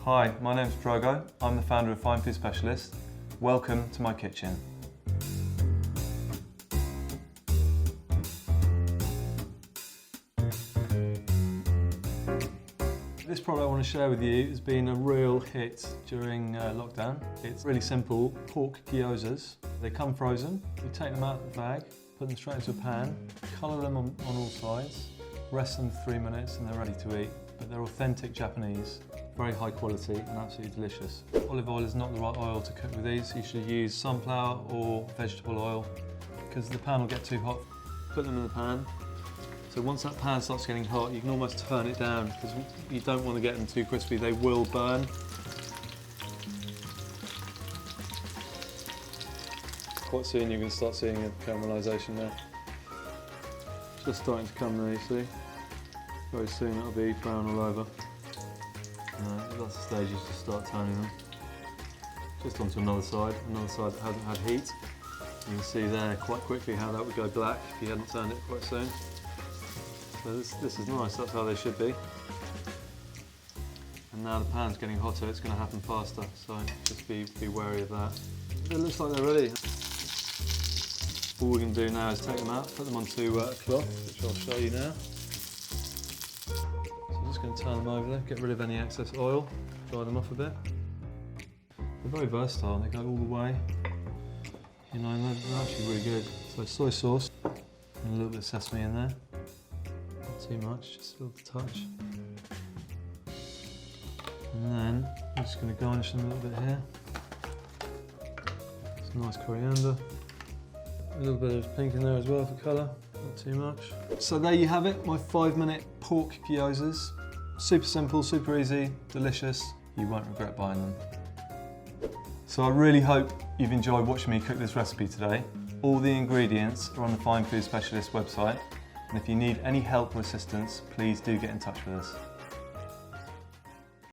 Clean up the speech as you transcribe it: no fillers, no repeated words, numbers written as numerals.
Hi, my name's Drogo. I'm the founder of Fine Food Specialist. Welcome to my kitchen. This product I want to share with you has been a real hit during lockdown. It's really simple, pork gyozas. They come frozen. You take them out of the bag, put them straight into a pan, colour them on all sides, rest them for 3 minutes and they're ready to eat. But they're authentic Japanese, very high quality and absolutely delicious. Olive oil is not the right oil to cook with these. You should use sunflower or vegetable oil because the pan will get too hot. Put them in the pan. So once that pan starts getting hot, you can almost turn it down because you don't want to get them too crispy. They will burn. Quite soon you're going to start seeing a caramelisation there. Just starting to come there, you see. Very soon it'll be brown all over. That's the stage you just start turning them. Just onto another side that hasn't had heat. You can see there quite quickly how that would go black if you hadn't turned it quite soon. So this is nice, that's how they should be. And now the pan's getting hotter, it's going to happen faster, so just be wary of that. It looks like they're ready. All we're going to do now is take them out, put them onto a cloth, which I'll show you now. So I'm just going to turn them over there, get rid of any excess oil, dry them off a bit. They're very versatile, they go all the way. You know, and they're actually really good. So soy sauce, and a little bit of sesame in there. Too much, just a little touch. And then I'm just going to garnish them a little bit here. Some nice coriander. A little bit of pink in there as well for colour, not too much. So there you have it, my 5-minute pork gyozas. Super simple, super easy, delicious. You won't regret buying them. So I really hope you've enjoyed watching me cook this recipe today. All the ingredients are on the Fine Food Specialist website. And if you need any help or assistance, please do get in touch with us.